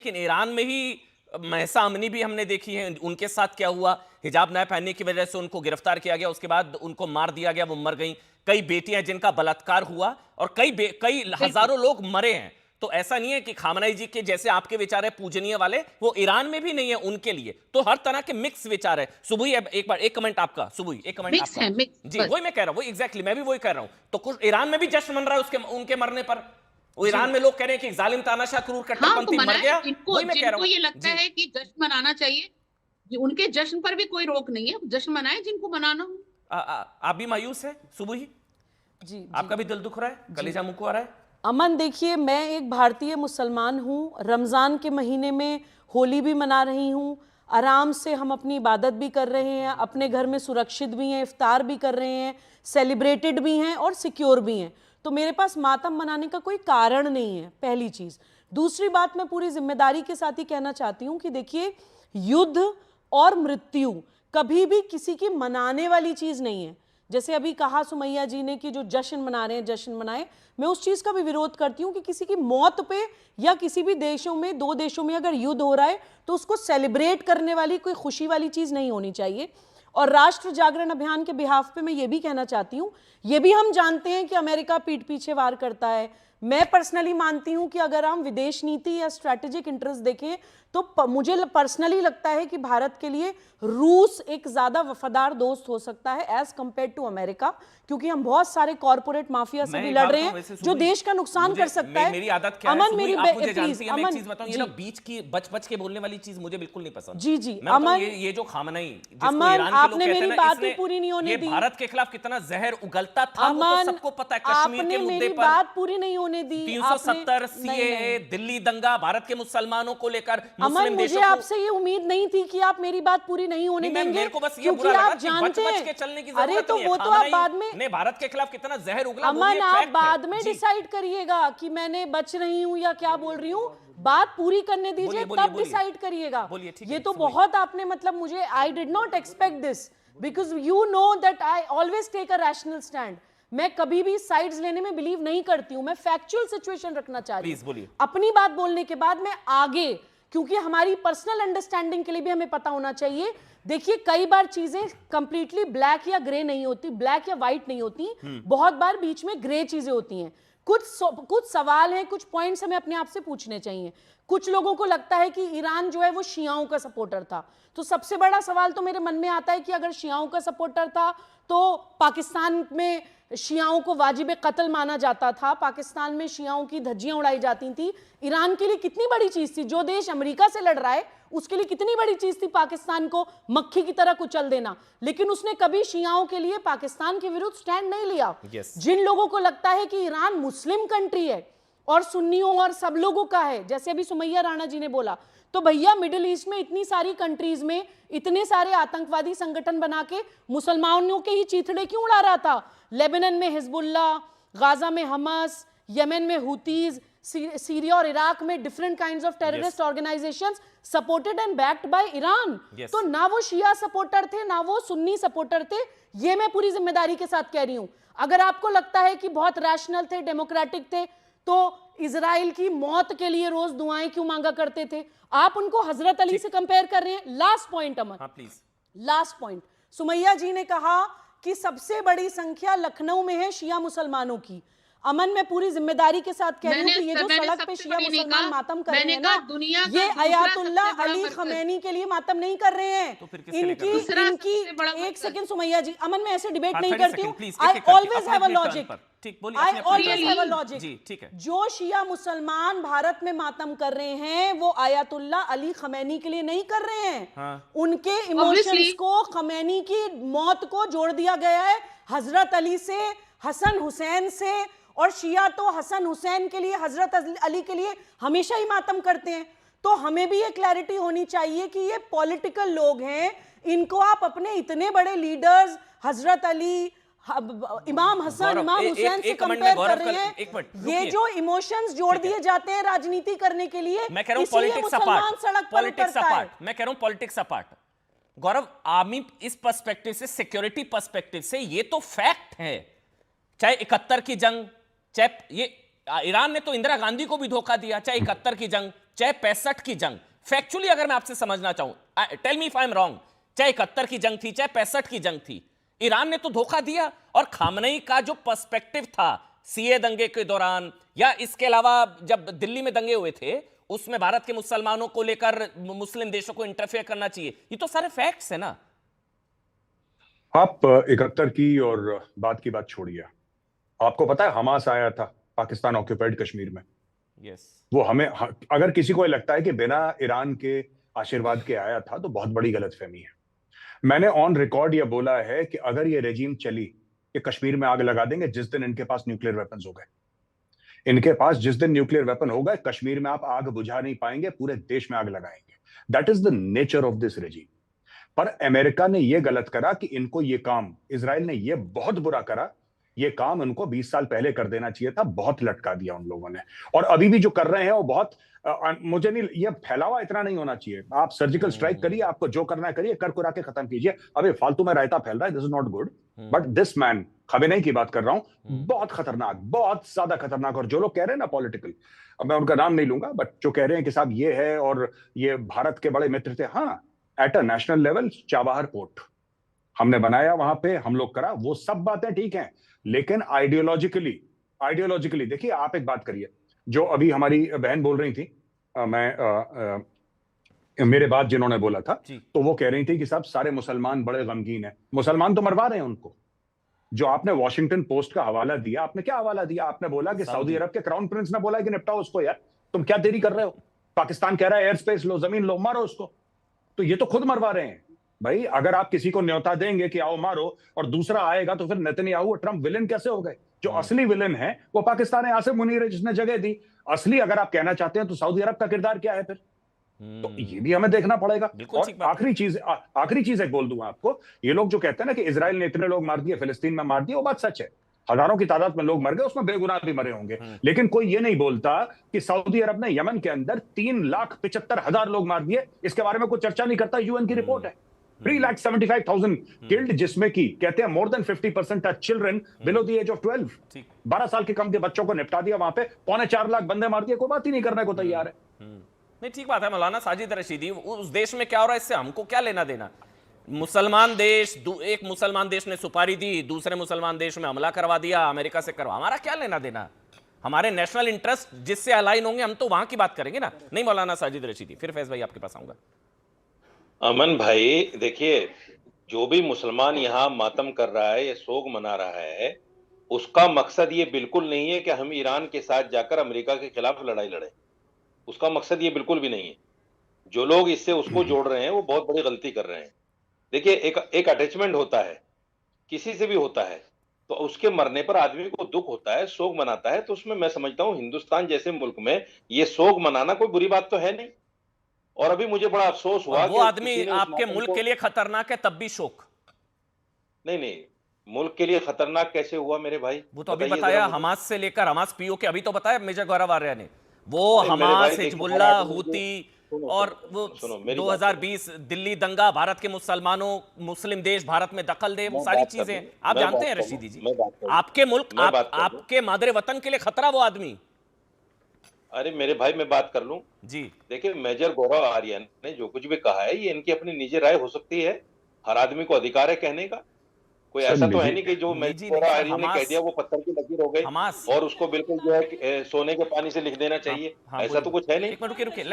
लेकिन ईरान में ही महसा अमनी भी हमने देखी है, उनके साथ क्या हुआ, हिजाब न पहनने की वजह से उनको गिरफ्तार किया गया, उसके बाद उनको मार दिया गया, वो मर गई। कई बेटियां जिनका बलात्कार हुआ और कई हजारों लोग मरे हैं। तो ऐसा नहीं है कि खामनाई जी के जैसे आपके विचार है पूजनीय वाले, वो ईरान में भी नहीं है उनके लिए। तो हर तरह के मिक्स विचार है। सुबुई एक कमेंट आपका, सुबुई एक कमेंट मिक्स आपका। है, मिक्स जी वही मैं कह रहा हूं, वही एग्जैक्टली मैं भी वही कह रहा हूं। तो कुछ ईरान में भी जश्न मन रहा है उसके उनके मरने पर। वो ईरान में लोग कह रहे हैं कि जालिम तानाशाह क्रूर हाँ, तो कट्टरपंथी मर मनाए। गया। जिनको वही मैं कह रहा जिनको हूं ये लगता जी। है कि जश्न मनाना चाहिए, उनके जश्न पर भी कोई रोक नहीं है। जश्न मनाए जिनको मनाना हो। आप भी मायूस है सुबुही? जी आपका भी दिल दुख रहा है, कलेजा मुंह को आ रहा है? अमन, देखिए, मैं एक भारतीय मुसलमान हूँ। रमज़ान के महीने में होली भी मना रही हूँ। आराम से हम अपनी इबादत भी कर रहे हैं, अपने घर में सुरक्षित भी हैं, इफ्तार भी कर रहे हैं, सेलिब्रेटेड भी हैं और सिक्योर भी हैं। तो मेरे पास मातम मनाने का कोई कारण नहीं है, पहली चीज़। दूसरी बात, मैं पूरी जिम्मेदारी के साथ ही कहना चाहती हूँ कि देखिए, युद्ध और मृत्यु कभी भी किसी की मनाने वाली चीज़ नहीं है। जैसे अभी कहा सुमैया जी ने कि जो जश्न मना रहे हैं जश्न मनाएं, मैं उस चीज़ का भी विरोध करती हूँ कि किसी की मौत पे या किसी भी देशों में, दो देशों में अगर युद्ध हो रहा है तो उसको सेलिब्रेट करने वाली कोई खुशी वाली चीज़ नहीं होनी चाहिए। और राष्ट्र जागरण अभियान के बिहाफ पे मैं ये भी कहना चाहती हूँ, ये भी हम जानते हैं कि अमेरिका पीठ पीछे वार करता है। मैं पर्सनली मानती हूँ कि अगर हम विदेश नीति या स्ट्रैटेजिक इंटरेस्ट देखें तो मुझे पर्सनली लगता है कि भारत के लिए रूस एक ज़्यादा वफादार दोस्त हो सकता है एज कंपेयर टू अमेरिका, क्योंकि हम बहुत सारे कॉर्पोरेट माफिया से भी लड़ रहे हैं जो देश का नुकसान कर सकता है। मेरी आदत क्या है, अमन, मेरी आप मुझे जानती हैं, मैं एक अमन चीज बताऊं, ये ना बीच की बच के बोलने वाली चीज मुझे बिल्कुल नहीं पसंद। जी जी मैं बताऊं, अमन, ये जो खामनाई, जिसको अमन, ईरान के लोग आपने कहते हैं मेरी ना, बात ही पूरी नहीं होने ये दी। भारत के खिलाफ कितना जहर उगलता था वो तो अमन, सबको पता है। कश्मीर के आपने मुद्दे मेरी पर बात पूरी नहीं होने दी। 370 नहीं, सीएए, दिल्ली दंगा, भारत के मुसलमानों को लेकर अमन, मुस्लिम मुझे देशों को। आपसे ये उम्मीद नहीं थी कि आप मेरी बात पूरी नहीं होने देंगे, मेरे को बस ये क्योंकि बुरा लगा आप कि जानते बच हैं। के चलने की अरे जरूरत तो नहीं है। वो तो आप बाद में, ने भारत के खिलाफ कितना जहर उगला, वो भी अमन, एक आप फैक्ट बाद है। में जी। डिसाइड करिएगा कि मैंने बच रही हूं या क्या बोल रही हूं। बात पूरी करने दीजिए, तब डिसाइड करिएगा। ये तो बहुत आपने, मतलब मुझे, I did not expect this, because you know that I always take a rational stand. मैं कभी भी साइड्स लेने में बिलीव नहीं करती हूं। मैं फैक्चुअल सिचुएशन रखना चाह रही हूं। अपनी बात बोलने के बाद मैं आगे, क्योंकि हमारी पर्सनल अंडरस्टैंडिंग के लिए भी हमें पता होना चाहिए। देखिए, कई बार चीजें कंप्लीटली ब्लैक या ग्रे नहीं होती, ब्लैक या व्हाइट नहीं होती, बहुत बार बीच में ग्रे चीजें होती हैं। कुछ सवाल हैं, कुछ पॉइंट्स हमें अपने आप से पूछने चाहिए। कुछ लोगों को लगता है कि ईरान जो है वो शियाओं का सपोर्टर था, तो सबसे बड़ा सवाल तो मेरे मन में आता है कि अगर शियाओं का सपोर्टर था तो पाकिस्तान में शियाओं को वाजिब कत्ल माना जाता था, पाकिस्तान में शियाओं की धज्जियां उड़ाई जाती थी। ईरान के लिए कितनी बड़ी चीज थी, जो देश अमेरिका से लड़ रहा है उसके लिए कितनी बड़ी चीज थी पाकिस्तान को मक्खी की तरह कुचल देना, लेकिन उसने कभी शियाओं के लिए पाकिस्तान के विरुद्ध स्टैंड नहीं लिया। जिन लोगों को लगता है कि ईरान मुस्लिम कंट्री है और सुन्नियों और सब लोगों का है, जैसे अभी सुमैया राणा जी ने बोला, तो भैया मिडिल ईस्ट में इतनी सारी कंट्रीज में इतने सारे आतंकवादी संगठन बना के मुसलमानों के ही चीथड़े क्यों उड़ा रहा था? लेबनान में हिजबुल्लाह, गाजा में हमास, यमन में हुतीज, सीरिया और इराक में different kinds of terrorist organisations supported and backed by Iran. तो ना वो शिया सपोर्टर थे ना वो सुन्नी सपोर्टर थे। ये मैं पूरी जिम्मेदारी के साथ कह रही हूं। अगर आपको लगता है कि बहुत रैशनल थे, डेमोक्रेटिक थे, तो इजराइल की मौत के लिए रोज दुआएं क्यों मांगा करते थे? आप उनको हजरत अली से कंपेयर कर रहे हैं। Last point Aman, please, last point. Sumaiya ji ने कहा कि सबसे बड़ी संख्या लखनऊ में है शिया मुसलमानों की। अमन, मैं पूरी जिम्मेदारी के साथ कह रही हूँ कि ये जो सड़क पे शिया मुसलमान मातम कर रहे हैं ना, ये अयातुल्लाह अली खमैनी के लिए मातम नहीं कर रहे हैं। इनकी एक सेकंड सुमैया जी, अमन, मैं ऐसे डिबेट नहीं करती हूँ। I always have a logic, I always have a logic. जो शिया मुसलमान भारत में मातम कर रहे हैं वो अयातुल्लाह अली खमैनी के लिए नहीं कर रहे हैं। उनके इमोशंस को, खमैनी की मौत को जोड़ दिया गया है हजरत अली से, हसन हुसैन से, और शिया तो हसन हुसैन के लिए, हजरत अली के लिए हमेशा ही मातम करते हैं। तो हमें भी ये क्लैरिटी होनी चाहिए कि ये पॉलिटिकल लोग हैं, इनको आप अपने इतने बड़े लीडर्स हजरत अली, इमाम हसन, इमाम हुसैन से कंपेयर कर रहे हैं। ये जो इमोशंस जोड़ दिए जाते हैं राजनीति करने के लिए, मैं कह रहा हूं पॉलिटिक्स अपार्ट, मैं कह रहा हूं पॉलिटिक्स अपार्ट। गौरव, आर्मी इस पर्सपेक्टिव से, सिक्योरिटी पर्सपेक्टिव से ये तो फैक्ट है, चाहे 71 की जंग, चाहे ये ईरान ने तो इंदिरा गांधी को भी धोखा दिया, चाहे 71 की जंग, चाहे 65 की जंग, फैक्चुअली अगर मैं आपसे समझना चाहूं, tell me if I am wrong, चाहे 71 की जंग थी, चाहे 65 की जंग थी, ईरान ने तो धोखा दिया। और खामनेई का जो पर्सपेक्टिव था सीए दंगे के दौरान या इसके अलावा जब दिल्ली में दंगे हुए थे, उसमें भारत के मुसलमानों को लेकर मुस्लिम देशों को इंटरफेयर करना चाहिए, ये तो सारे फैक्ट्स है ना। आप 71 की और बात की बात छोड़िए, आपको पता है हमास आया था पाकिस्तान ऑक्यूपाइड कश्मीर में। यस, वो हमें अगर किसी को लगता है कि बिना ईरान के आशीर्वाद के आया था तो बहुत बड़ी गलतफहमी है। मैंने ऑन रिकॉर्ड यह बोला है कि अगर ये रेजिम चली कि कश्मीर में आग लगा देंगे जिस दिन इनके पास न्यूक्लियर वेपन्स हो गए, इनके पास जिस दिन न्यूक्लियर वेपन हो गए, कश्मीर में आप आग बुझा नहीं पाएंगे, पूरे देश में आग लगाएंगे। That is the nature of this regime. पर अमेरिका ने यह गलत करा कि इनको ये काम, इजराइल ने यह बहुत बुरा करा, ये काम उनको 20 साल पहले कर देना चाहिए था, बहुत लटका दिया उन लोगों ने। और अभी भी जो कर रहे हैं वो बहुत मुझे नहीं, ये फैलावा इतना नहीं होना चाहिए। आप सर्जिकल स्ट्राइक करिए, आपको जो करना है करिए, कर कुरा के खत्म कीजिए। अबे फालतू में रायता फैल रहा है, this is not good. But this man, Khamenei की बात कर रहा हूं, बहुत खतरनाक, बहुत ज्यादा खतरनाक। और जो लोग कह रहे हैं ना पॉलिटिकल, अब मैं उनका नाम नहीं लूंगा, बट जो कह रहे हैं कि साहब ये है और ये भारत के बड़े मित्र थे, हाँ, at a national level Chabahar port हमने बनाया, वहां पे हम लोग करा, वो सब बातें ठीक हैं, लेकिन आइडियोलॉजिकली देखिए, आप एक बात करिए, जो अभी हमारी बहन बोल रही थी, मेरे बाद जिन्होंने बोला था, तो वो कह रही थी कि साहब सारे मुसलमान बड़े गमगीन हैं। मुसलमान तो मरवा रहे हैं उनको। जो आपने वॉशिंग्टन पोस्ट का हवाला दिया, आपने क्या हवाला दिया? आपने बोला कि सऊदी अरब के क्राउन प्रिंस ने बोला कि निपटाओ उसको। यार तुम क्या देरी कर रहे हो? पाकिस्तान कह रहा है एयर स्पेस लो, जमीन लो, मारो उसको। तो ये तो खुद मरवा रहे हैं भाई। अगर आप किसी को न्योता देंगे कि आओ मारो और दूसरा आएगा, तो फिर नेतन्याहू और ट्रंप विलेन कैसे हो गए? जो असली विलेन है वो पाकिस्तान है, आसिम मुनीर है जिसने जगह दी। असली अगर आप कहना चाहते हैं तो सऊदी अरब का किरदार क्या है फिर? तो ये भी हमें देखना पड़ेगा। और आखिरी चीज एक बोल दूं आपको, ये लोग जो कहते हैं ना कि इजराइल ने इतने लोग मार दिए, फिलिस्तीन में मार दिए, वो बात सच है। हजारों की तादाद में लोग मर गए, उसमें बेगुनाह भी मरे होंगे। लेकिन कोई ये नहीं बोलता कि सऊदी अरब ने यमन के अंदर 3,75,000 लोग मार दिए। इसके बारे में कोई चर्चा नहीं करता। यूएन की रिपोर्ट है 3,75,000 किल्ड, जिसमें की कहते हैं more than 50% are children below the age of 12। 12 साल के कम के बच्चों को निपटा दिया वहां पे, 3.25 लाख बंदे मार दिए, कोई बात ही नहीं करने को तैयार है। नहीं, ठीक बात है मौलाना साजिद रशीदी, उस देश में क्या हो रहा है इससे हमको क्या लेना देना? मुसलमान देश, एक मुसलमान देश ने सुपारी दी, दूसरे मुसलमान देश में हमला करवा दिया, अमेरिका से करवा, हमारा क्या लेना देना? हमारे नेशनल इंटरेस्ट जिससे अलाइन होंगे हम तो वहां की बात करेंगे ना। नहीं मौलाना साजिद रशीदी, फिर फैज भाई आपके पास आऊंगा। अमन भाई देखिए, जो भी मुसलमान यहाँ मातम कर रहा है या सोग मना रहा है, उसका मकसद ये बिल्कुल नहीं है कि हम ईरान के साथ जाकर अमेरिका के खिलाफ लड़ाई लड़ें। उसका मकसद ये बिल्कुल भी नहीं है। जो लोग इससे उसको जोड़ रहे हैं वो बहुत बड़ी गलती कर रहे हैं। देखिए, एक अटैचमेंट होता है, किसी से भी होता है, तो उसके मरने पर आदमी को दुख होता है, शोक मनाता है। तो उसमें मैं समझता हूँ हिंदुस्तान जैसे मुल्क में ये शोक मनाना कोई बुरी बात तो है नहीं। और अभी मुझे बड़ा अफसोस हुआ वो आदमी आपके मुल्क के लिए खतरनाक है तब भी शोक? नहीं, मुल्क के लिए खतरनाक कैसे हुआ मेरे भाई? वो तो अभी बताया, हमास से लेकर हमास पीओ के, अभी तो बताया मेजर गौरव आर्या ने, वो हमास, हिजबुल्लाह, हूती और वो 2020 दिल्ली दंगा, भारत के मुसलमानों, मुस्लिम देश भारत में दखल दे, वो सारी चीजें आप जानते हैं रशीदी जी। आपके मुल्क, आपके मादरे वतन के लिए खतरा वो आदमी। अरे मेरे भाई, मैं बात कर लूं जी। देखिए, मेजर गौरव आर्या ने जो कुछ भी कहा है, ये इनकी अपनी निजी राय हो सकती है। हर आदमी को अधिकार है कहने का। कोई ऐसा तो है नहीं कि जो मेजर गौरव आर्या ने कह दिया वो पत्थर की लकीर हो गई और उसको बिल्कुल जो है सोने के पानी से लिख देना चाहिए। ऐसा तो कुछ है नहीं। रुकिए